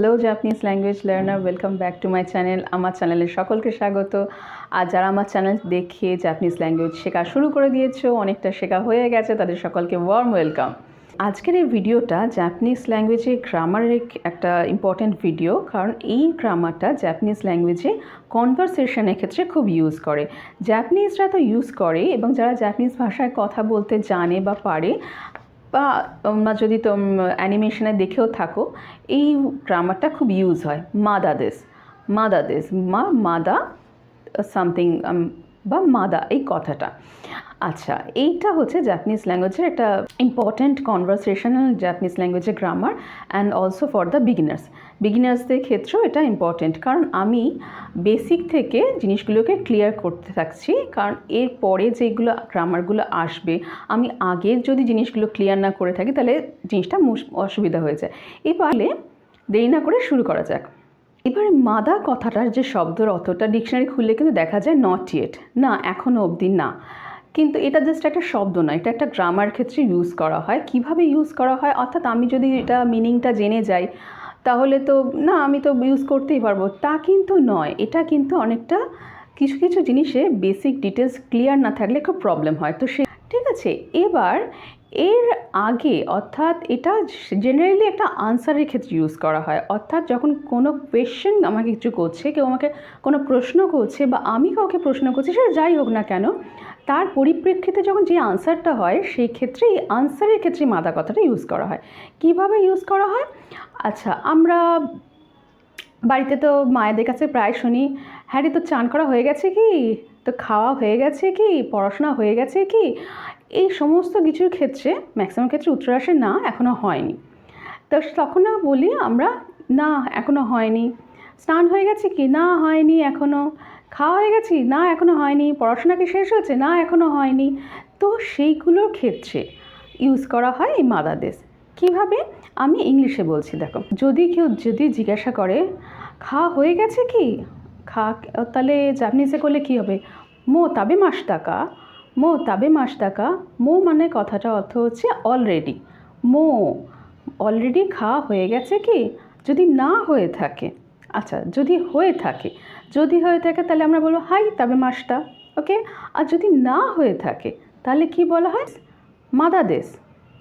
Hello Japanese language learner, welcome back to my channel. আমার চ্যানেলে সকলকে স্বাগত। আর যারা আমার চ্যানেল দেখে জাপানিজ ল্যাঙ্গুয়েজ শেখা শুরু করে দিয়েছো, অনেকটা শেখা হয়ে গেছে, তাদের সকলকে ওয়ার্ম ওয়েলকাম। আজকের এই ভিডিওটা জাপানিজ ল্যাঙ্গুয়েজে গ্রামারের একটা ইম্পর্ট্যান্ট ভিডিও, কারণ এই গ্রামারটা জাপানিজ ল্যাঙ্গুয়েজে কনভারসেশনের ক্ষেত্রে খুব ইউজ করে। জাপানিজরা তো ইউজ করে, এবং যারা জাপানিজ ভাষায় কথা বলতে জানে বা পারে, বা তোমরা যদি অ্যানিমেশনে দেখেও থাকো, এই গ্রামারটা খুব ইউজ হয়। মাদা দেশ মাদা সামথিং বা মাদা, এই কথাটা। আচ্ছা, এইটা হচ্ছে জাপানিজ ল্যাঙ্গুয়েজের একটা ইম্পর্ট্যান্ট কনভারসেশনাল জাপানিজ ল্যাঙ্গুয়েজের grammar, and also for the বিগিনার্সদের ক্ষেত্রেও এটা ইম্পর্ট্যান্ট, কারণ আমি বেসিক থেকে জিনিসগুলোকে ক্লিয়ার করতে থাকছি। কারণ এর পরে যেগুলো গ্রামারগুলো আসবে, আমি আগের যদি জিনিসগুলো ক্লিয়ার না করে থাকি, তাহলে জিনিসটা অসুবিধা হয়ে যায়। এবারে দেরি না করে শুরু করা যাক। এবারে মাদা কথাটার যে শব্দের অর্থটা ডিকশনারি খুললে কিন্তু দেখা যায় নট ইয়েট, না এখনও অবধি না। কিন্তু এটা জাস্ট একটা শব্দ না, এটা একটা গ্রামার ক্ষেত্রে ইউজ করা হয়। কিভাবে ইউজ করা হয়, অর্থাৎ আমি যদি এটা মিনিংটা জেনে যাই, তাহলে তো না আমি তো ইউজ করতেই পারবো, তা কিন্তু নয়। এটা কিন্তু অনেকটা কিছু কিছু জিনিসে বেসিক ডিটেলস ক্লিয়ার না থাকলে খুব প্রবলেম হয়। তো ঠিক আছে। এবার এর আগে, অর্থাৎ এটা জেনারেলি একটা আনসারের ক্ষেত্রে ইউজ করা হয়। অর্থাৎ যখন কোনো কোয়েশ্চেন আমাকে কিছু করছে, কেউ আমাকে কোনো প্রশ্ন করছে, বা আমি কাউকে প্রশ্ন করছি, সেটা যাই হোক না কেন, তার পরিপ্রেক্ষিতে যখন যে আনসারটা হয়, সেই ক্ষেত্রে এই আনসারের ক্ষেত্রে মাদা কথাটা ইউজ করা হয়। কিভাবে ইউজ করা হয়? আচ্ছা, আমরা বাড়িতে তো মায়েদের কাছে প্রায় শুনি, হ্যাঁ রে, তো চান করা হয়ে গেছে কি, তো খাওয়া হয়ে গেছে কি, পড়াশোনা হয়ে গেছে কি। এই সমস্ত কিছুর ক্ষেত্রে ম্যাক্সিমাম ক্ষেত্রে উত্তর আসে না, এখনও হয়নি। তো তখন বলি আমরা, না এখনও হয়নি। স্নান হয়ে গেছে কি, না হয়নি এখনও। খাওয়া হয়ে গেছি, না এখনও হয়নি। পড়াশোনা কি শেষ হয়েছে, না এখনও হয়নি। তো সেইগুলোর ক্ষেত্রে ইউজ করা হয় এই মাদা দেশ। কীভাবে? আমি ইংলিশে বলছি, দেখো। কেউ যদি জিজ্ঞাসা করে খাওয়া হয়ে গেছে কি, তাহলে জাপানিজে করলে কী হবে? মো তাবে মাস টাকা। মো মানে কথাটা অর্থ হচ্ছে অলরেডি। অলরেডি খাওয়া হয়ে গেছে কি? যদি না হয়ে থাকে, আচ্ছা যদি হয়ে থাকে তাহলে আমরা বলবো হাই তাবে মাসটা। ওকে। আর যদি না হয়ে থাকে তাহলে কি বলা হয়? মাদা দেশ।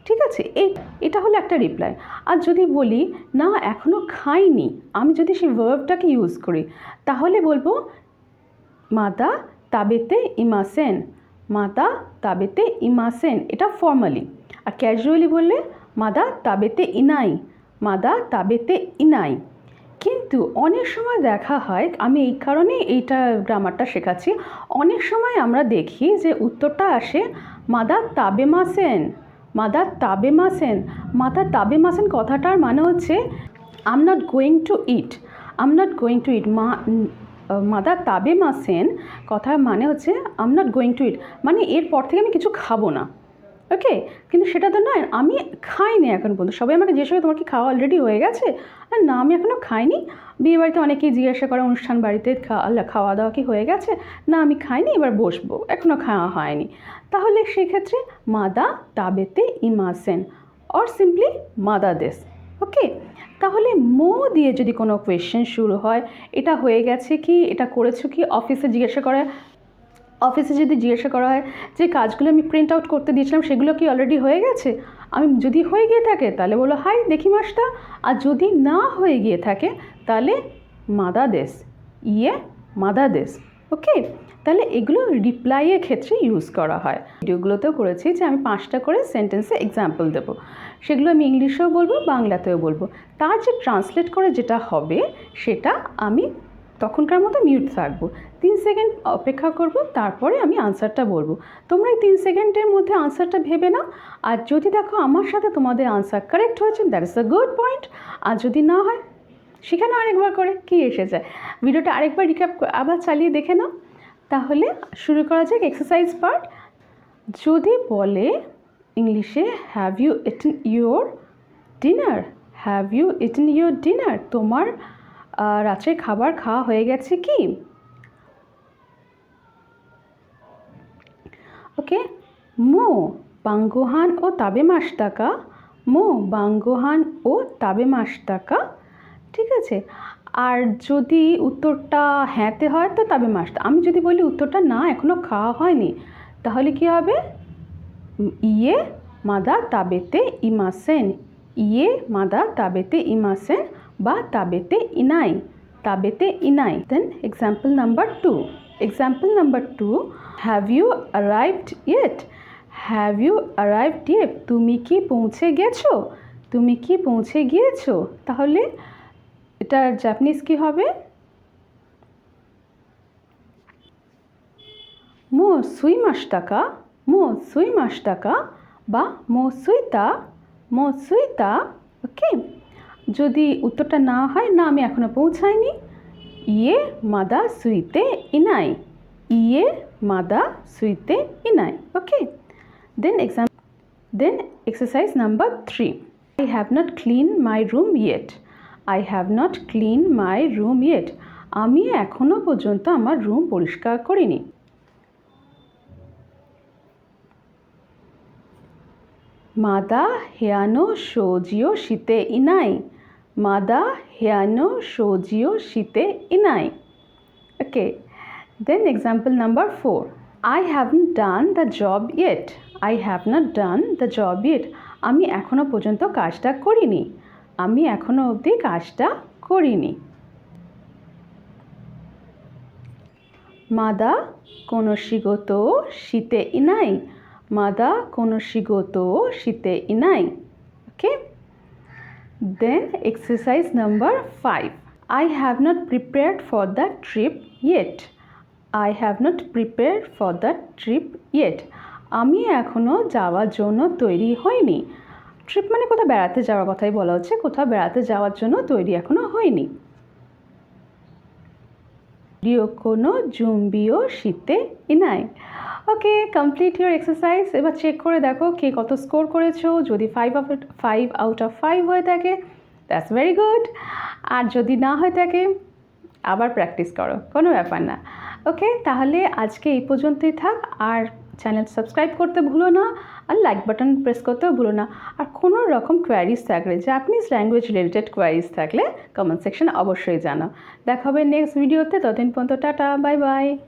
ঠিক আছে, এটা হলো একটা রিপ্লাই। আর যদি বলি না এখনও খাইনি, আমি যদি সেই ভার্বটাকে ইউজ করি, তাহলে বলবো মাদা তাবেতে ইমাসেন। এটা ফর্মালি। আর ক্যাজুয়ালি বললে মাদা তাবেতে ইনাই। কিন্তু অনেক সময় দেখা হয়, আমি এই কারণে এইটা গ্রামারটা শেখাচ্ছি, অনেক সময় আমরা দেখি যে উত্তরটা আসে মাদা তাবে মাসেন। কথাটার মানে হচ্ছে I am not going to eat. মাদা তাবে মাসেন কথার মানে হচ্ছে I am not going to eat, মানে এরপর থেকে আমি কিছু খাবো না। ওকে। কিন্তু সেটা তো নয়, আমি খাইনি এখন পর্যন্ত। সবাই আমাকে জিজ্ঞেস করে তোমার কি খাওয়া অলরেডি হয়ে গেছে? আর না, আমি এখনও খাইনি। বিয়ে বাড়িতে অনেকেই জিজ্ঞাসা করে, অনুষ্ঠান বাড়িতে খাওয়া দাওয়া কি হয়ে গেছে? না আমি খাইনি, এবার বসবো, এখনও খাওয়া হয়নি। তাহলে সেক্ষেত্রে মাদা তাবেতে ইমাসেন অর সিম্পলি মাদা দেশ। ওকে। তাহলে মো দিয়ে যদি কোনো কোয়েশ্চেন শুরু হয়, এটা হয়ে গেছে কি, এটা করেছো কি, অফিসে যদি জিজ্ঞাসা করা হয় যে কাজগুলো আমি প্রিন্ট আউট করতে দিয়েছিলাম, সেগুলো কি অলরেডি হয়ে গেছে? আমি যদি হয়ে গিয়ে থাকে তাহলে বলো হাই দেখি মাসটা। আর যদি না হয়ে গিয়ে থাকে তাহলে মাদা দেশ। ওকে। তাহলে এগুলো রিপ্লাইয়ের ক্ষেত্রে ইউজ করা হয়। ভিডিওগুলোতেও করেছি যে আমি 5টা করে সেন্টেন্সে এক্সাম্পল দেবো, সেগুলো আমি ইংলিশেও বলবো, বাংলাতেও বলবো। তার যে ট্রান্সলেট করে যেটা হবে, সেটা আমি তখনকার মতো মিউট থাকবো, 3 সেকেন্ড অপেক্ষা করব, তারপরে আমি আনসারটা বলবো। তোমরা এই 3 সেকেন্ডের মধ্যে আনসারটা ভেবে নাও। আর যদি দেখো আমার সাথে তোমাদের আনসার কারেক্ট হয়েছে, that is a good point. আর যদি না হয়, সেখানে আরেকবার করে কি এসে যায়, ভিডিওটা আরেকবার রিক্যাপ আবার চালিয়ে দেখে নাও। তাহলে শুরু করা যাক এক্সারসাইজ পার্ট। যদি বলে ইংলিশে have you eaten your dinner, তোমার রাত্রের খাবার খাওয়া হয়ে গেছে কি? ওকে। মো বাংগোহান ও তাবে মাস টাকা। ঠিক আছে। আর যদি উত্তরটা হ্যাঁতে হয় তো তবে মাসটা। আমি যদি বলি উত্তরটা না এখনও খাওয়া হয়নি, তাহলে কি হবে? ইয়ে মাদা তাবেতে ইমাসেন, ইয়ে মাদা তাবেতে ইমাসেন বা তাবেতে ইনাই, তাবেতে ইনাই। Then example number 2, example number 2, have you arrived yet, have you arrived yet, তুমি কি পৌঁছে গেছো, তুমি কি পৌঁছে গিয়েছো। তাহলে এটার জাপানিজ কি হবে? মো সুইমাশিতা, মো সুইমাশিতা বা মো সুইতা, মো সুইতা। ওকে, যদি উত্তরটা না হয় না আমি এখনো পৌঁছাইনি, ইয়ে মাদা সুইতে ইনাই, ইয়ে মাদা সুইতে ইনাই। ওকে, দেন exercise number 3, I have not cleaned my room yet, I have not cleaned my room yet, আমি এখনো পর্যন্ত আমার রুম পরিষ্কার করিনি। মাদা হেয়ানো শোজিও শীতে ইনাই, মাদা হেয়ানো শোজিও শীতে ইনাই। ওকে, দেন example number 4, I haven't done the job yet, I have not done the job yet, আমি এখনো পর্যন্ত কাজটা করিনি, আমি এখনো অবধি কাজটা করিনি। মাদা কোনো শিগোতো শীতে ইনাই, মাদা কোনো শিগোতো শীতে ইনাই। ওকে, দেন exercise number 5, I have not prepared for the trip yet, I have not prepared for the trip yet, আমি এখনো যাওয়ার জন্য তৈরি হইনি। ট্রিপ মানে কোথাও বেড়াতে যাওয়ার কথাই বলা হচ্ছে, কোথাও বেড়াতে যাওয়ার জন্য তৈরি এখনো হয়নি। রিওকোনো জুম্বিও শীতে ইনাই। ওকে, কমপ্লিট ইউর এক্সারসাইজ। এবার চেক করে দেখো কে কত স্কোর করেছো। যদি 5 out of 5 হয়ে থাকে দ্যাটস ভেরি গুড, আর যদি না হয়ে থাকে আবার প্র্যাকটিস করো, কোনো ব্যাপার না। ওকে, তাহলে আজকে এই পর্যন্তই থাক। আর চ্যানেল সাবস্ক্রাইব করতে ভুলো না, আর লাইক বাটন প্রেস করতেও ভুলো না। আর কোনো রকম কোয়ারিজ থাকলে, জাপানিজ ল্যাঙ্গুয়েজ রিলেটেড কোয়ারিজ থাকলে কমেন্ট সেকশনে অবশ্যই জানাও। দেখা হবে নেক্সট ভিডিওতে, ততদিন পর্যন্ত টাটা, বাই বাই।